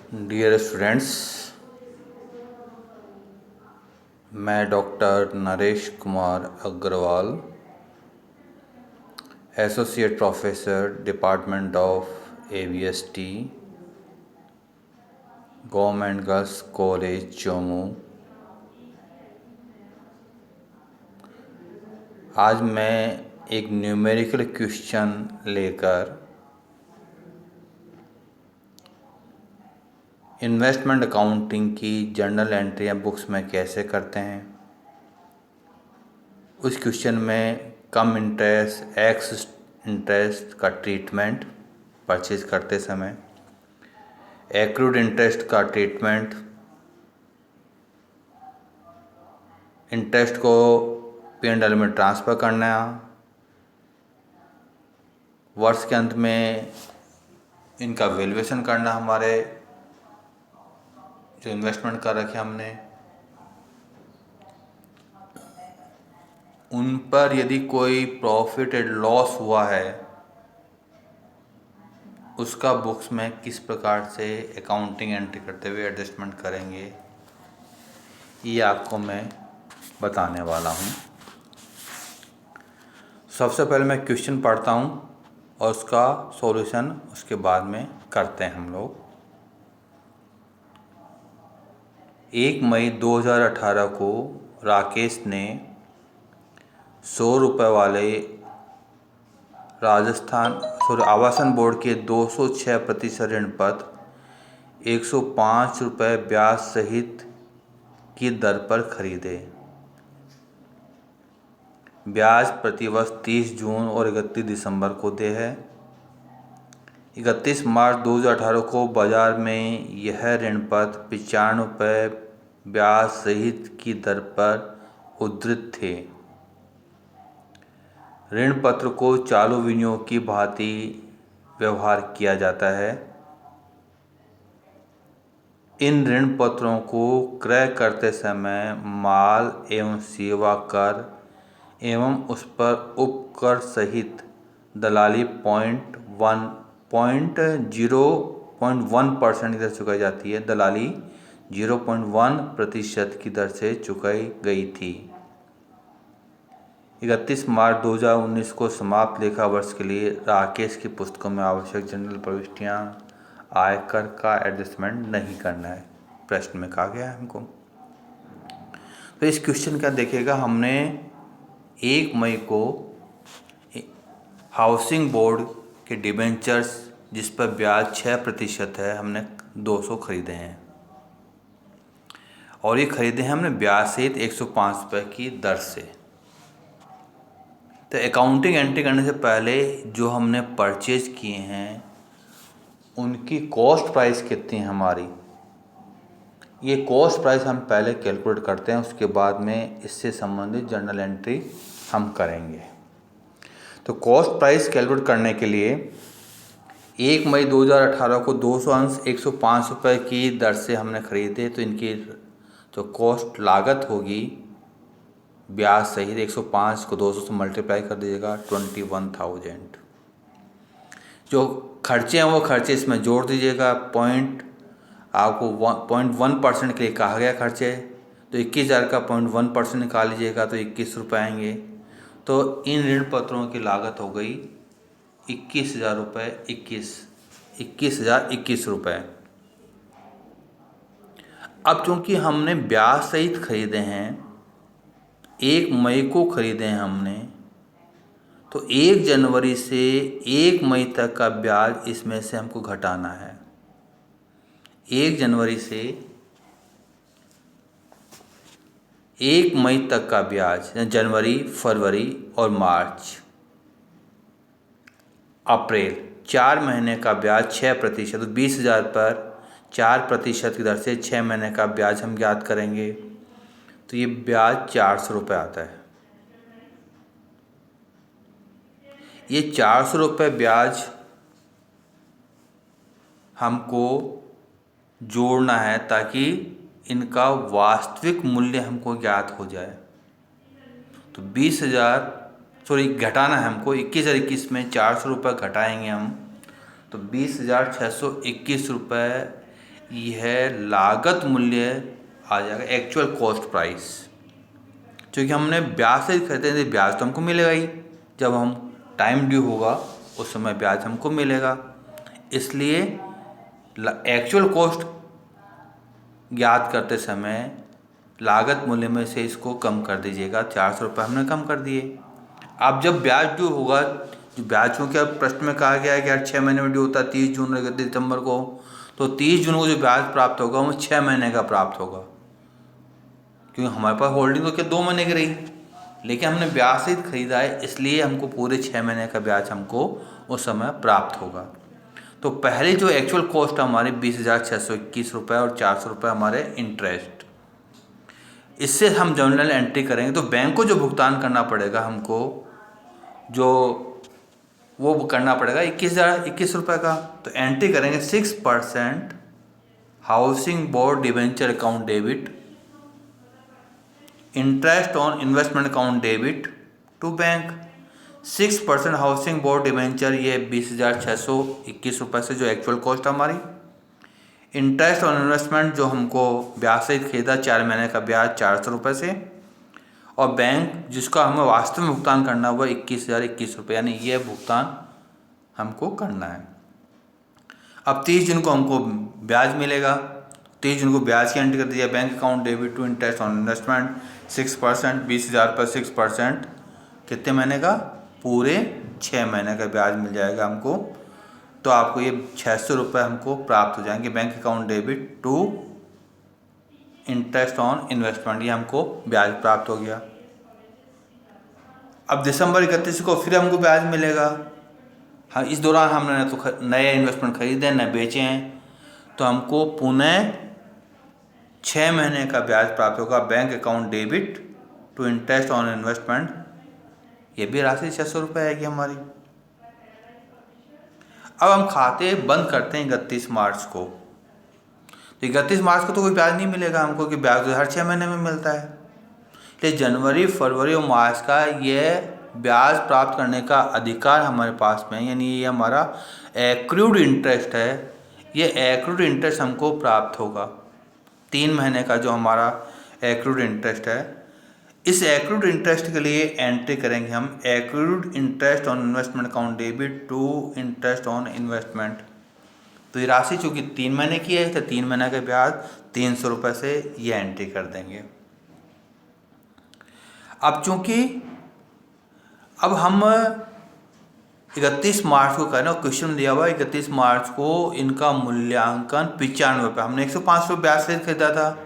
Dear students, मैं doctor Naresh Kumar Agarwal, associate professor department of AVST, government girls college Jammu. आज मैं एक न्यूमेरिकल क्वेश्चन लेकर इन्वेस्टमेंट अकाउंटिंग की जर्नल एंट्रियाँ बुक्स में कैसे करते हैं, उस क्वेश्चन में कम इंटरेस्ट एक्स इंटरेस्ट का ट्रीटमेंट परचेज करते समय, एक्रूड इंटरेस्ट का ट्रीटमेंट, इंटरेस्ट को P&L में ट्रांसफ़र करना, वर्ष के अंत में इनका वैल्यूएशन करना, हमारे जो इन्वेस्टमेंट कर रखे हमने उन पर यदि कोई प्रॉफिट एंड लॉस हुआ है उसका बुक्स में किस प्रकार से अकाउंटिंग एंट्री करते हुए एडजस्टमेंट करेंगे, ये आपको मैं बताने वाला हूँ। सबसे पहले मैं क्वेश्चन पढ़ता हूँ और उसका सॉल्यूशन उसके बाद में करते हैं हम लोग। 1 मई 2018 को राकेश ने 100 रुपये वाले आवासन बोर्ड के 206% ऋण पत्र 105 रुपये ब्याज सहित की दर पर खरीदे। ब्याज प्रतिवर्ष 30 जून और 31 दिसंबर को दे है। 31 मार्च 2018 को बाजार में यह ऋण पत्र 95 रुपये ब्याज सहित की दर पर उद्धृत थे। ऋण पत्र को चालू विनियोग की भांति व्यवहार किया जाता है। इन ऋण पत्रों को क्रय करते समय माल एवं सेवा कर एवं उस पर उपकर सहित दलाली 0.1% की दर चुकाई जाती है। दलाली 0.1% की दर से चुकाई गई थी। 31 मार्च 2019 को समाप्त लेखा वर्ष के लिए राकेश की पुस्तकों में आवश्यक जनरल प्रविष्टियाँ आयकर का एडजस्टमेंट नहीं करना है, प्रश्न में कहा गया है हमको। तो इस क्वेश्चन का देखिएगा, हमने 1 मई को हाउसिंग बोर्ड के डिबेंचर्स जिस पर ब्याज 6% है, हमने 200 खरीदे हैं और ये खरीदे हैं हमने ब्याज सहित 105 रुपये की दर से। तो अकाउंटिंग एंट्री करने से पहले जो हमने परचेज किए हैं उनकी कॉस्ट प्राइस कितनी है हमारी, ये कॉस्ट प्राइस हम पहले कैलकुलेट करते हैं, उसके बाद में इससे संबंधित जर्नल एंट्री हम करेंगे। तो कॉस्ट प्राइस कैलकुलेट करने के लिए 1 मई 2018 को 200 अंश 105 रुपये की दर से हमने खरीदे, तो इनकी जो कॉस्ट लागत होगी ब्याज सहित 105 को 200 से मल्टीप्लाई कर दीजिएगा, 21,000। जो खर्चे हैं वो खर्चे इसमें जोड़ दीजिएगा। आपको 0.1% के लिए कहा गया खर्चे, तो 21,000 का 0.1% निकाल लीजिएगा तो 21 रुपये आएंगे। तो इन ऋण पत्रों की लागत हो गई 21,000 रुपये, 21,021 रुपये। अब चूँकि हमने ब्याज सहित खरीदे हैं, 1 मई को खरीदे हैं हमने, तो 1 जनवरी से 1 मई तक का ब्याज इसमें से हमको घटाना है। 1 जनवरी से 1 मई तक का ब्याज, जनवरी, फरवरी और मार्च, अप्रैल, 4 महीने का ब्याज 6%, तो 20,000 पर 4% की दर से 6 महीने का ब्याज हम ज्ञात करेंगे, तो ये ब्याज 400 रुपये आता है। ये 400 रुपये ब्याज हमको जोड़ना है ताकि इनका वास्तविक मूल्य हमको ज्ञात हो जाए। तो 20,000 घटाना है हमको, 21,021 में 400 रुपये घटाएंगे हम, तो 20,621 रुपये यह लागत मूल्य आ जाएगा, एक्चुअल कॉस्ट प्राइस। क्योंकि हमने ब्याज से खरीदे थे, ब्याज तो हमको मिलेगा ही, जब हम टाइम ड्यू होगा उस समय ब्याज हमको मिलेगा। इसलिए एक्चुअल कॉस्ट ज्ञात करते समय लागत मूल्य में से इसको कम कर दीजिएगा। 400 रुपये हमने कम कर दिए। अब जब ब्याज ड्यू होगा, जो ब्याज क्योंकि अब प्रश्न में कहा गया है कि हर 6 महीने में ड्यू होता है 30 जून और 31 दिसंबर को, तो 30 जून को जो ब्याज प्राप्त होगा वो 6 महीने का प्राप्त होगा, क्योंकि हमारे पास होल्डिंग तो क्या 2 महीने की रही, लेकिन हमने ब्याज सहित खरीदा है, इसलिए हमको पूरे 6 महीने का ब्याज हमको उस समय प्राप्त होगा। तो पहले जो एक्चुअल कॉस्ट हमारी 20,621 रुपये और 400 रुपये हमारे इंटरेस्ट, इससे हम जर्नल एंट्री करेंगे तो बैंक को जो भुगतान करना पड़ेगा हमको, जो वो करना पड़ेगा 21,021 रुपये का। तो एंट्री करेंगे 6% housing board debenture account debit, interest on investment account debit to bank. 6% housing board debenture, ये 20,621 रुपये से जो एक्चुअल कॉस्ट हमारी, इंटरेस्ट ऑन इन्वेस्टमेंट जो हमको ब्याज सहित खरीदा 4 महीने का ब्याज 400 रुपये से, और बैंक जिसका हमें वास्तव में भुगतान करना हुआ 21,021 रुपये, यानी ये भुगतान हमको करना है। अब 30 जून को हमको ब्याज मिलेगा, 30 जून को ब्याज की एंट्री कर दिया, bank account debit to interest on investment 6%, 20,000 पर 6%, कितने महीने का, पूरे 6 महीने का ब्याज मिल जाएगा हमको। तो आपको ये 600 रुपये हमको प्राप्त हो जाएंगे, bank account debit to interest on investment, ये हमको ब्याज प्राप्त हो गया। अब दिसंबर 31 को फिर हमको ब्याज मिलेगा। हाँ, इस दौरान हमने न तो नए इन्वेस्टमेंट खरीदे न बेचे हैं, तो हमको पुनः 6 महीने का ब्याज प्राप्त होगा, bank account debit to interest on investment, ये भी राशि 600 रुपये आएगी हमारी। अब हम खाते बंद करते हैं 31 मार्च को, तो 31 मार्च को तो कोई ब्याज नहीं मिलेगा हमको, कि ब्याज तो हर 6 महीने में मिलता है। इसलिए जनवरी, फरवरी और मार्च का ये ब्याज प्राप्त करने का अधिकार हमारे पास में, यानी ये हमारा एक्रूड इंटरेस्ट है, ये एक्रूड इंटरेस्ट हमको प्राप्त होगा। 3 महीने का जो हमारा एक्रूड इंटरेस्ट है, इस एक्रूड इंटरेस्ट के लिए एंट्री करेंगे हम accrued interest on investment account debit to interest on investment. तो ये राशि चूँकि 3 महीने की है, तो 3 महीने का ब्याज 300 रुपये से ये एंट्री कर देंगे। अब चूँकि अब हम 31 मार्च को करें और क्वेश्चन दिया हुआ 31 मार्च को इनका मूल्यांकन 95 रुपये, हमने 105 रुपये ब्याज से खरीदा था।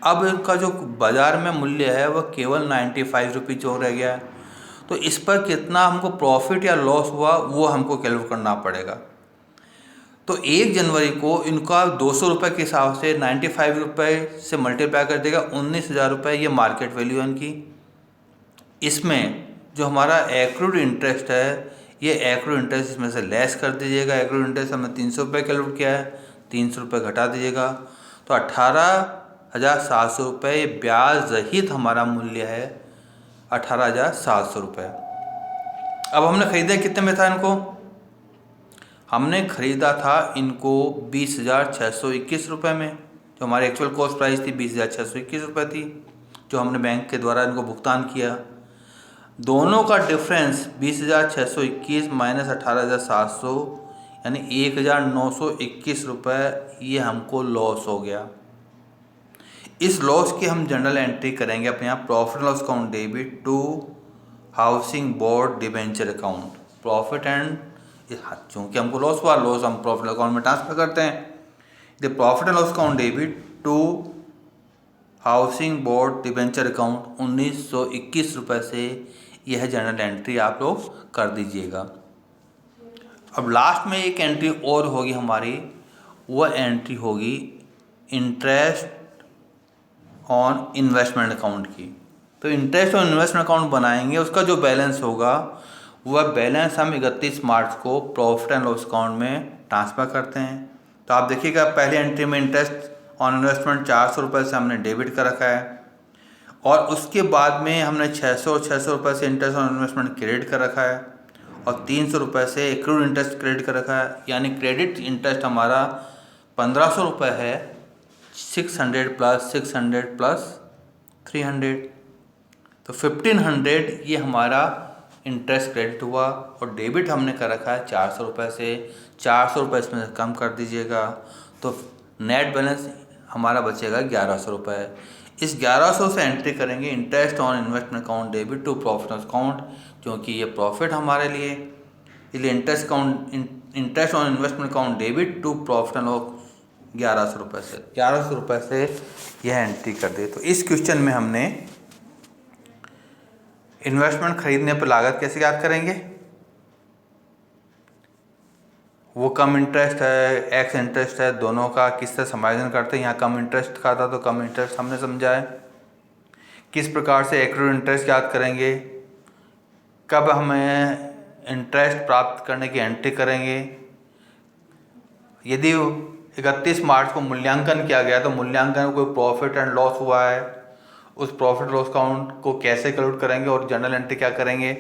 अब इनका जो बाज़ार में मूल्य है वह केवल 95 रुपीज़ हो रह गया है। तो इस पर कितना हमको प्रॉफिट या लॉस हुआ वो हमको कैलकुलेट करना पड़ेगा। तो 1 जनवरी को इनका 200 रुपये के हिसाब से 95 रुपये से मल्टीप्लाई कर देगा, 19,000 रुपये ये मार्केट वैल्यू है इनकी। इसमें जो हमारा एक्रूड इंटरेस्ट है, ये एक्रूड इंटरेस्ट इसमें से लेस कर दीजिएगा। एक्रूड इंटरेस्ट हमने 300 रुपये कैलकुलेट किया है, 300 रुपये घटा दीजिएगा, तो 18,700 रुपये ब्याज रहित हमारा मूल्य है, 18,700 रुपये। अब हमने खरीदा कितने में था इनको, हमने ख़रीदा था इनको 20,621 रुपये में, जो हमारी एक्चुअल कॉस्ट प्राइस थी 20,621 रुपये थी, जो हमने बैंक के द्वारा इनको भुगतान किया। दोनों का डिफरेंस 20,621 माइनस 18,700, यानी 1,921 रुपये, ये हमको लॉस हो गया। इस लॉस की हम जनरल एंट्री करेंगे अपने यहाँ profit loss account debit to housing board debenture account profit and, चूँकि हमको लॉस हुआ, लॉस हम प्रॉफिट अकाउंट में ट्रांसफर करते हैं। The profit and loss account debit to housing board debenture account 1921 रुपये से यह जनरल एंट्री आप लोग कर दीजिएगा। अब लास्ट में एक एंट्री और होगी हमारी, वह एंट्री होगी इंटरेस्ट ऑन इन्वेस्टमेंट अकाउंट की। तो इंटरेस्ट ऑन इन्वेस्टमेंट अकाउंट बनाएंगे, उसका जो बैलेंस होगा वह बैलेंस हम 31 मार्च को प्रॉफिट एंड लॉस अकाउंट में ट्रांसफ़र करते हैं। तो आप देखिएगा पहली एंट्री में इंटरेस्ट ऑन इन्वेस्टमेंट 400 रुपये से हमने डेबिट कर रखा है, और उसके बाद में हमने 600 रुपये से इंटरेस्ट ऑन इन्वेस्टमेंट क्रेडिट कर रखा है, और 300 रुपये से एक्रूड इंटरेस्ट क्रेडिट कर रखा है, यानी क्रेडिट इंटरेस्ट हमारा 1500 है 600 प्लस 600 प्लस 300, तो 1500 ये हमारा इंटरेस्ट क्रेडिट हुआ। और डेबिट हमने कर रखा है 400 से, 400 इसमें से कम कर दीजिएगा तो नेट बैलेंस हमारा बचेगा 1100। इस 1100 से एंट्री करेंगे interest on investment account debit to profit account, क्योंकि ये प्रॉफिट हमारे लिए, इसलिए interest on investment account debit to profit and loss 1100 से यह एंट्री कर दी। तो इस क्वेश्चन में हमने इन्वेस्टमेंट खरीदने पर लागत कैसे याद करेंगे, वो कम इंटरेस्ट है, एक्स इंटरेस्ट है, दोनों का किस तरह समायोजन करते हैं। यहाँ कम इंटरेस्ट का था तो कम इंटरेस्ट हमने समझा है। किस प्रकार से एक्रूड इंटरेस्ट याद करेंगे, कब हमें इंटरेस्ट प्राप्त करने की एंट्री करेंगे। यदि 31 मार्च को मूल्यांकन किया गया तो मूल्यांकन में कोई प्रॉफिट एंड लॉस हुआ है, उस प्रॉफिट लॉस अकाउंट को कैसे कैलकुलेट करेंगे और जर्नल एंट्री क्या करेंगे।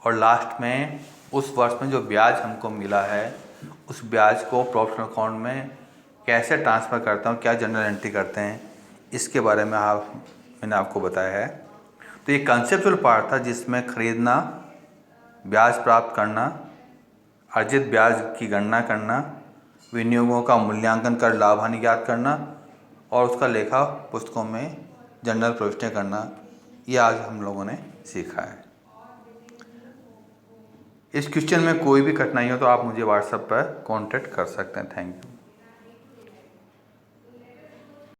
और लास्ट में उस वर्ष में जो ब्याज हमको मिला है उस ब्याज को प्रॉफिट अकाउंट में कैसे ट्रांसफ़र करता हूँ, क्या जर्नल एंट्री करते हैं, इसके बारे में मैंने आपको बताया है। तो ये कंसेप्चुअल पार्ट था जिसमें खरीदना, ब्याज प्राप्त करना, अर्जित ब्याज की गणना करना, विनियोगों का मूल्यांकन कर लाभ हानि ज्ञात करना और उसका लेखा पुस्तकों में जर्नल प्रविष्टियाँ करना, ये आज हम लोगों ने सीखा है। इस क्वेश्चन में कोई भी कठिनाई हो तो आप मुझे व्हाट्सएप पर कांटेक्ट कर सकते हैं। Thank you.